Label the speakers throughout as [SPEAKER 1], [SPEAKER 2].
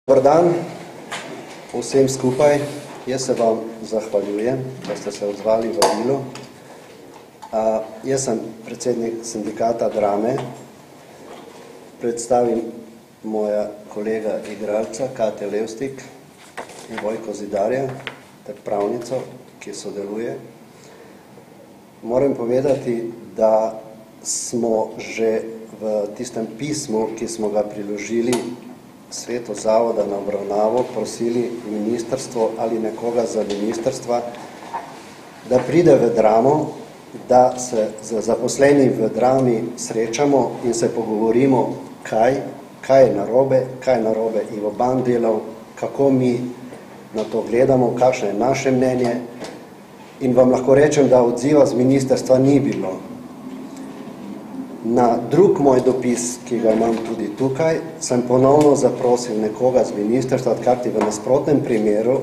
[SPEAKER 1] Dobar dan vsem skupaj. Jaz se vam zahvaljujem, da ste se odzvali v vabilu. Jaz sem predsednik sindikata Drame. Predstavim moja kolega igralca Katja Levstik in Vojko Zidarja, ter pravnico, ki sodeluje. Moram povedati, da smo že v tistem pismu, ki smo ga priložili svetu zavoda na obravnavo, prosili ministrstvo ali nekoga za ministrstva, da pride v Dramo, da se z zaposlenimi v Drami srečamo in se pogovorimo, kaj je narobe Ivo Ban delal, kako mi na to gledamo, kakšno je naše mnenje. In vam lahko rečem, da odziva z ministrstva ni bilo. Na drug moj dopis, ki ga imam tudi tukaj, sem ponovno zaprosil nekoga z ministrstva, odkarti v nasprotnem primeru,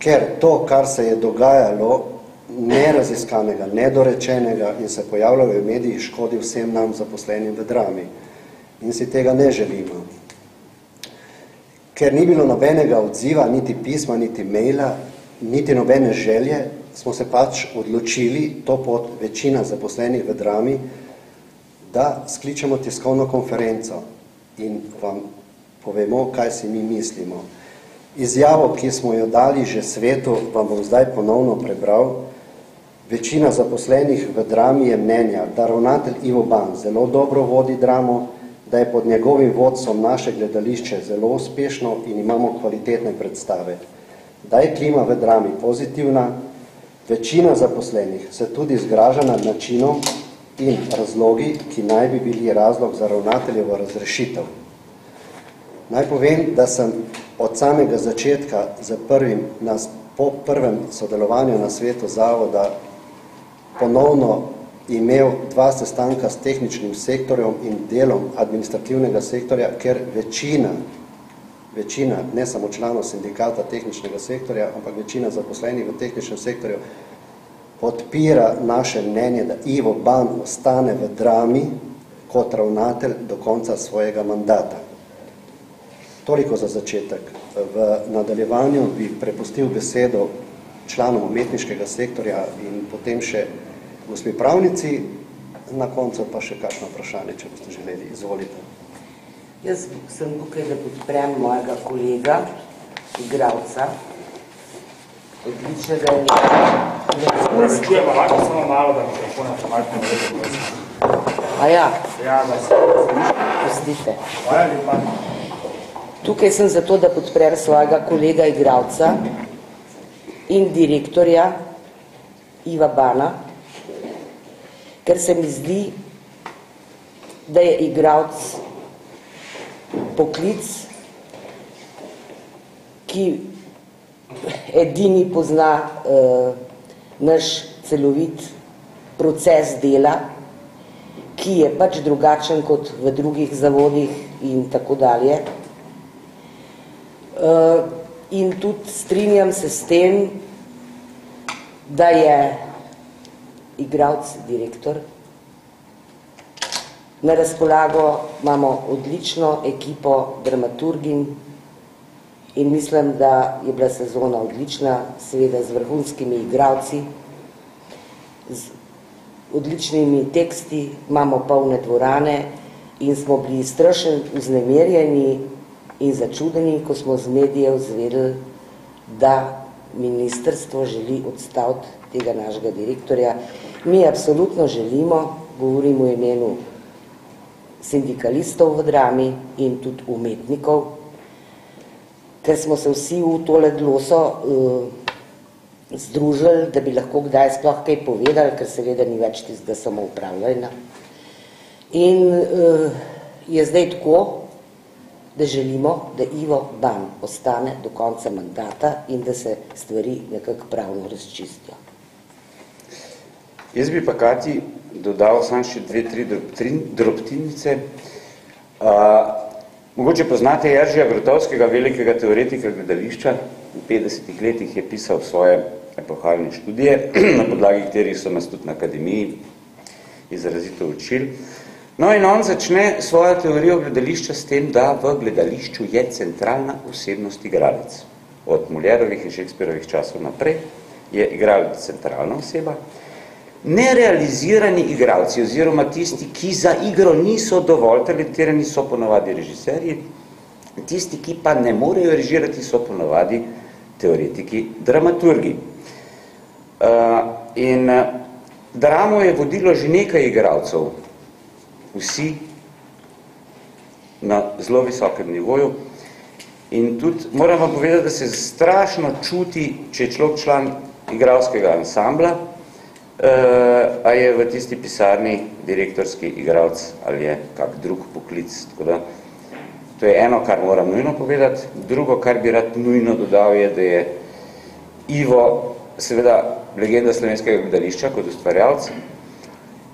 [SPEAKER 1] ker to, kar se je dogajalo, neraziskanega, nedorečenega in se pojavljajo v medijih, škodi vsem nam zaposlenim v Drami. In si tega ne želimo. Ker ni bilo nobenega odziva, niti pisma, niti maila, niti nobene želje, smo se pač odločili, to pod večina zaposlenih v Drami, da skličemo tiskovno konferenco in vam povemo, kaj si mi mislimo. Izjavo, ki smo jo dali že svetu, vam bom zdaj ponovno prebral. Večina zaposlenih v Drami je mnenja, da ravnatelj Ivo Ban zelo dobro vodi Dramo, da je pod njegovim vodstvom naše gledališče zelo uspešno in imamo kvalitetne predstave. Da je klima v Drami pozitivna, večina zaposlenih se tudi zgraža nad načinom in razlogi, ki naj bi bili razlog za ravnateljevo razrešitev. Naj povem, da sem od samega začetka po prvem sodelovanju na svetu zavoda ponovno imel 2 sestanka s tehničnim sektorjem in delom administrativnega sektorja, ker večina, ne samo članov sindikata tehničnega sektorja, ampak večina zaposlenih v tehničnem sektorju podpira naše mnenje, da Ivo Ban ostane v Drami kot ravnatelj do konca svojega mandata. Toliko za začetek. V nadaljevanju bi prepustil besedo članom umetniškega sektorja in potem še gospe pravnici, na koncu pa še kakšno vprašanje, če boste želeli. Izvolite.
[SPEAKER 2] Jaz sem tukaj, da podprem mojega kolega, igralca, odličnega je
[SPEAKER 3] Čujemo, lahko samo malo, da mikrofona pomaknemo lepo.
[SPEAKER 2] Ja,
[SPEAKER 3] da se
[SPEAKER 2] pustite.
[SPEAKER 3] Hvala lepa.
[SPEAKER 2] Tukaj sem zato, da podprem svojega kolega igralca in direktorja Iva Bana, ker se mi zdi, da je igralc poklic, ki edini pozna naš celovit proces dela, ki je pač drugačen kot v drugih zavodih in tako dalje. In tudi strinjam se s tem, da je igralec direktor. Na razpolago imamo odlično ekipo dramaturginj in mislim, da je bila sezona odlična, seveda z vrhunskimi igralci, z odličnimi teksti, imamo polne dvorane in smo bili strašno vznemirjeni in začudeni, ko smo z medijev zvedeli, da ministrstvo želi odstaviti tega našega direktorja. Mi absolutno želimo, govorim v imenu sindikalistov v Drami in tudi umetnikov, ker smo se vsi v tole gloso združili, da bi lahko kdaj sploh kaj povedali, ker seveda ni več tistega samoupravljanja. In je zdaj tako, da želimo, da Ivo Ban ostane do konca mandata in da se stvari nekako pravno razčistijo.
[SPEAKER 4] Jaz bi pa Kati dodal samo še 2-3 drobtinice. Mogoče poznate Jeržija Grotovskega, velikega teoretika gledališča. V 50 letih je pisal svoje epohalne študije, na podlagi katerih so nas tudi na akademiji izrazito učili. No in on začne svojo teorijo gledališča s tem, da v gledališču je centralna osebnost igralec. Od Molièrovih in Shakespearovih časov naprej je igralec centralna oseba. Nerealizirani igralci oziroma tisti, ki za igro niso dovolj talentirani, so ponavadi režiserji, tisti, ki pa ne morejo režirati, so ponavadi teoretiki, dramaturgi. In dramo je vodilo že nekaj igralcev, vsi na zelo visokem nivoju. In tudi moram vam povedati, da se strašno čuti, če je človek član igralskega ansambla, a je v tisti pisarni direktorski igralec ali je kak drug poklic. Tako da, to je eno, kar moram nujno povedati. Drugo, kar bi rad nujno dodal, je, da je Ivo seveda legenda slovenskega gledališča kot ustvarjalec.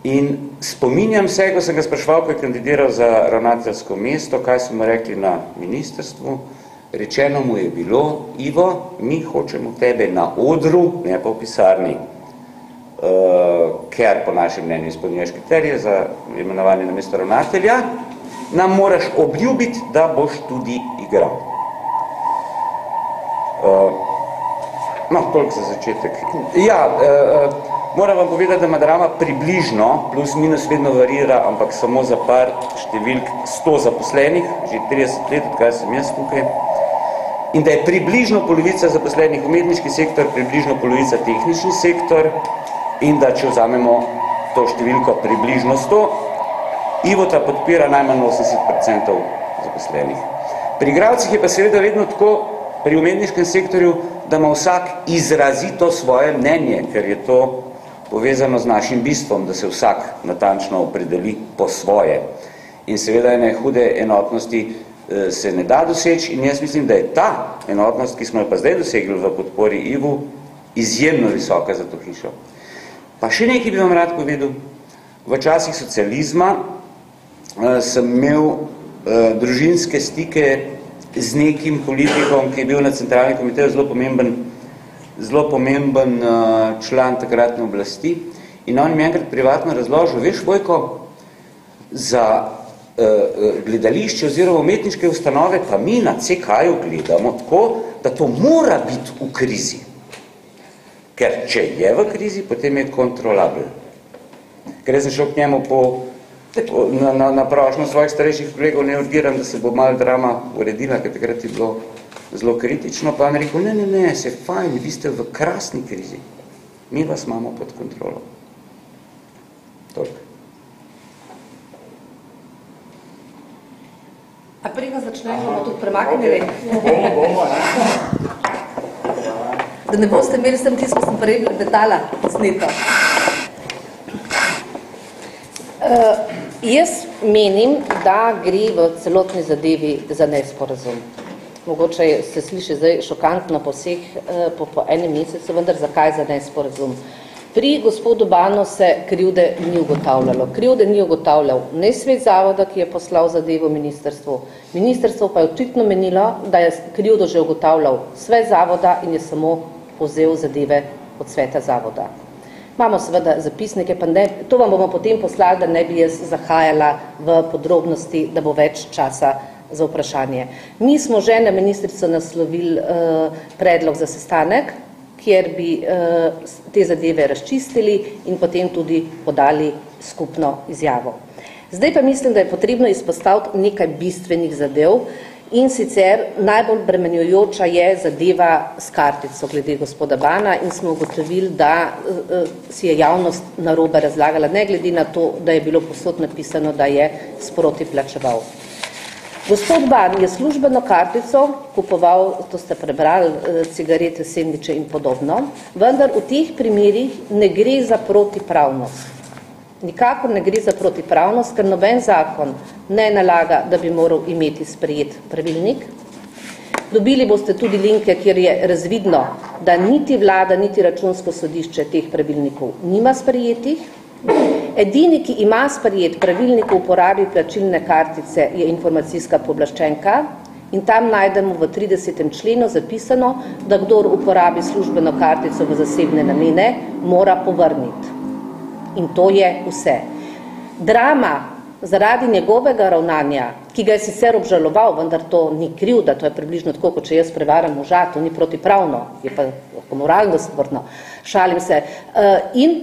[SPEAKER 4] In spominjam se, ko sem ga spraševal, ko je kandidiral za ravnateljsko mesto, kaj so mu rekli na ministrstvu. Rečeno mu je bilo: Ivo, mi hočemo tebe na odru, ne pa v pisarni, ker po našem mnenju izpolnjuješ kriterije za imenovanje na mesto ravnatelja, nam moraš obljubiti, da boš tudi igral. No, toliko za začetek. Ja, moram vam povedati, da ima drama približno, plus minus vedno varira, ampak samo za par številk 100 zaposlenih, že 30 let, odkar sem jaz tukaj. In da je približno polovica zaposlenih umetniški sektor, približno polovica tehnični sektor, in da če vzamemo to številko približno 100, Ivota podpira najmanj 80% zaposlenih. Pri igralcih je pa seveda vedno tako, pri umetniškem sektorju, da ima vsak izrazito svoje mnenje, ker je to povezano z našim bistvom, da se vsak natančno opredeli po svoje. In seveda ene hude enotnosti se ne da doseči, in jaz mislim, da je ta enotnost, ki smo jo pa zdaj dosegli v podpori Ivu, izjemno visoka za to hišo. Pa še nekaj bi vam rad povedal. V časih socializma sem imel družinske stike z nekim politikom, ki je bil na centralnem komiteju zelo pomemben član takratne oblasti. In on mi enkrat privatno razložil: veš, Vojko, za gledališče oziroma umetniške ustanove pa mi na CK-ju gledamo tako, da to mora biti v krizi. Ker če je v krizi, potem je kontrolabel. Ker jaz sem šel k njemu na prošnjo svojih starejših kolegov, ne urgiram, da se bo malo drama uredila, ker takrat je bilo zelo kritično, pa on rekel: ne, se fajn, vi ste v krasni krizi. Mi vas imamo pod kontrolo. Toliko.
[SPEAKER 5] A prega začnemo tudi premaknili?
[SPEAKER 3] Bomo, ne?
[SPEAKER 5] Da ne boste imeli sem tisto, ko sem prej letala sneto.
[SPEAKER 6] Jaz menim, da gre v celotni zadevi za nesporazum. Mogoče se sliši zdaj šokantno po enem mesecu, vendar zakaj za nesporazum? Pri gospodu Banu se krivde ni ugotavljalo. Krivde ni ugotavljal ne svet zavoda, ki je poslal zadevo ministrstvu. Ministrstvo pa je očitno menilo, da je krivdo že ugotavljal svet zavoda in je samo povzel zadeve od sveta zavoda. Imamo seveda zapisnike, pa ne, to vam bomo potem poslali, da ne bi jaz zahajala v podrobnosti, da bo več časa za vprašanje. Mi smo že na ministrico naslovili predlog za sestanek, kjer bi te zadeve razčistili in potem tudi podali skupno izjavo. Zdaj pa mislim, da je potrebno izpostaviti nekaj bistvenih zadev, in sicer najbolj bremenjujoča je zadeva s kartico glede gospoda Bana, in smo ugotovili, da si je javnost narobe razlagala, ne glede na to, da je bilo povsod napisano, da je sproti plačeval. Gospod Ban je službeno kartico kupoval, to ste prebrali, cigarete, sendviče in podobno, vendar v teh primerih ne gre za protipravnost. Nikakor ne gre za protipravnost, ker noben zakon ne nalaga, da bi moral imeti sprejet pravilnik. Dobili boste tudi linke, kjer je razvidno, da niti vlada, niti računsko sodišče teh pravilnikov nima sprejetih. Edini, ki ima sprejet pravilnik o uporabi plačilne kartice, je informacijska pooblaščenka in tam najdemo v 30. členu zapisano, da kdor uporabi službeno kartico v zasebne namene, mora povrniti. In to je vse. Drama zaradi njegovega ravnanja, ki ga je sicer obžaloval, vendar to ni krivda, to je približno tako, kot če jaz prevaram moža, to ni protipravno, je pa moralno sporno, šalim se, in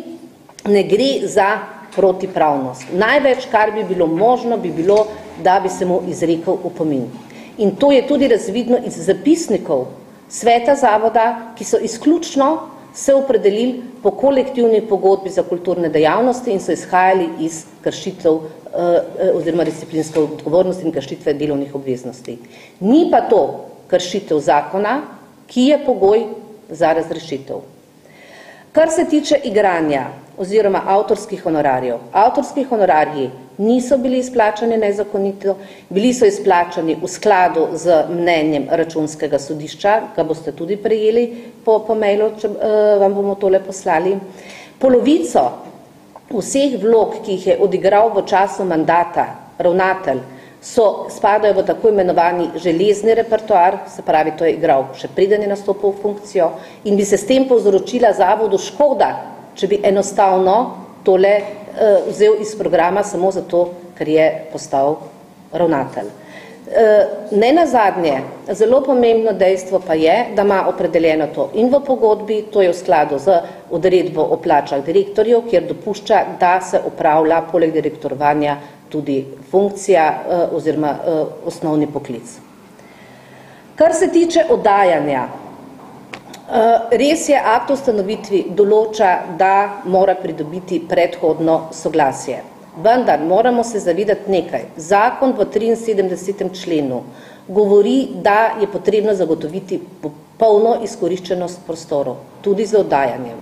[SPEAKER 6] ne gre za protipravnost. Največ, kar bi bilo možno, bi bilo, da bi se mu izrekel opomin. In to je tudi razvidno iz zapisnikov sveta zavoda, ki so izključno se opredelili po kolektivni pogodbi za kulturne dejavnosti in so izhajali iz kršitev oziroma disciplinske odgovornosti in kršitve delovnih obveznosti. Ni pa to kršitev zakona, ki je pogoj za razrešitev. Kar se tiče igranja oziroma avtorskih honorarjev. Avtorski honorarji niso bili izplačani nezakonito, bili so izplačani v skladu z mnenjem Računskega sodišča, ga boste tudi prejeli po mailu, če vam bomo tole poslali. Polovico vseh vlog, ki jih je odigral v času mandata ravnatelj, spadajo v tako imenovani železni repertoar, se pravi, to je igral še preden je nastopil v funkcijo in bi se s tem povzročila zavodu škoda, če bi enostavno tole vzel iz programa samo zato, ker je postal ravnatelj. Ne nazadnje, zelo pomembno dejstvo pa je, da ima opredeljeno to in v pogodbi, to je v skladu z odredbo o plačah direktorjev, kjer dopušča, da se opravlja poleg direktorovanja tudi funkcija oziroma osnovni poklic. Kar se tiče oddajanja, res je, akt o ustanovitvi določa, da mora pridobiti predhodno soglasje. Vendar moramo se zavedati nekaj. Zakon v 73. členu govori, da je potrebno zagotoviti polno izkoriščenost prostorov, tudi z oddajanjem.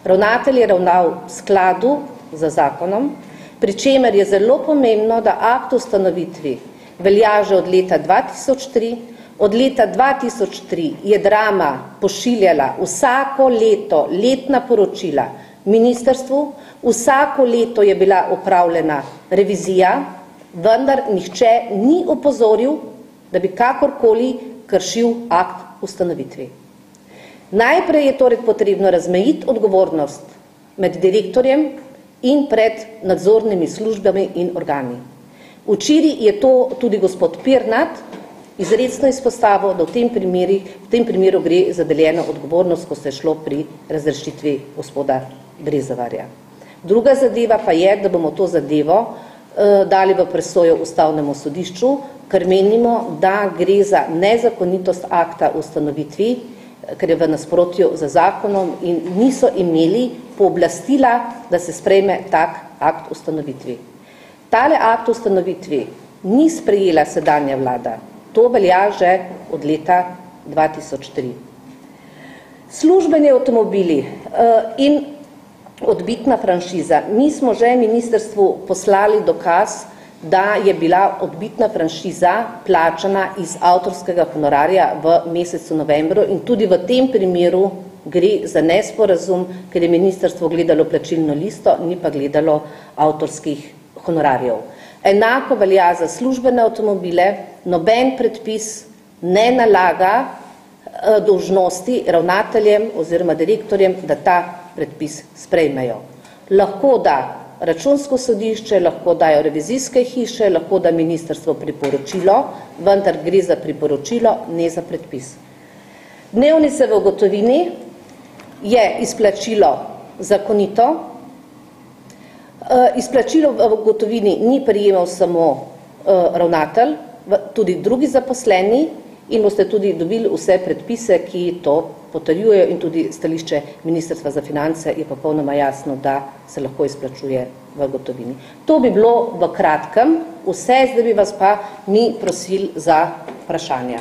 [SPEAKER 6] Ravnatelj je ravnal v skladu z zakonom, pri čemer je zelo pomembno, da akt o ustanovitvi velja že od leta 2003. Od leta 2003 je Drama pošiljala vsako leto letna poročila ministrstvu, vsako leto je bila opravljena revizija, vendar nihče ni opozoril, da bi kakorkoli kršil akt ustanovitvi. Najprej je torej potrebno razmejiti odgovornost med direktorjem in pred nadzornimi službami in organi. Včeraj je to tudi gospod Pirnat izrecno izpostavil, da v tem primeru gre za deljeno odgovornost, ko se je šlo pri razrešitvi gospoda Brezovarja. Druga zadeva pa je, da bomo to zadevo dali v presojo Ustavnemu sodišču, ker menimo, da gre za nezakonitost akta o ustanovitvi, ker je v nasprotju z zakonom in niso imeli pooblastila, da se sprejme tak akt o ustanovitvi. Tale akt o ustanovitvi ni sprejela sedanja vlada. To velja že od leta 2003. Službeni avtomobili in odbitna franšiza. Mi smo že ministrstvu poslali dokaz, da je bila odbitna franšiza plačana iz avtorskega honorarja v mesecu novembru in tudi v tem primeru gre za nesporazum, ker je ministrstvo gledalo plačilno listo, ni pa gledalo avtorskih honorarjev. Enako velja za službene avtomobile, noben predpis ne nalaga dolžnosti ravnateljem oziroma direktorjem, da ta predpis sprejmejo. Lahko da Računsko sodišče, lahko dajo revizijske hiše, lahko da ministrstvo priporočilo, vendar gre za priporočilo, ne za predpis. Dnevnice v gotovini je izplačilo zakonito. Izplačilo v gotovini ni prejemal samo ravnatelj, tudi drugi zaposleni in boste tudi dobili vse predpise, ki to potrjujejo in tudi stališče Ministrstva za finance je popolnoma jasno, da se lahko izplačuje v gotovini. To bi bilo v kratkem vse, zdaj bi vas pa mi prosili za vprašanja.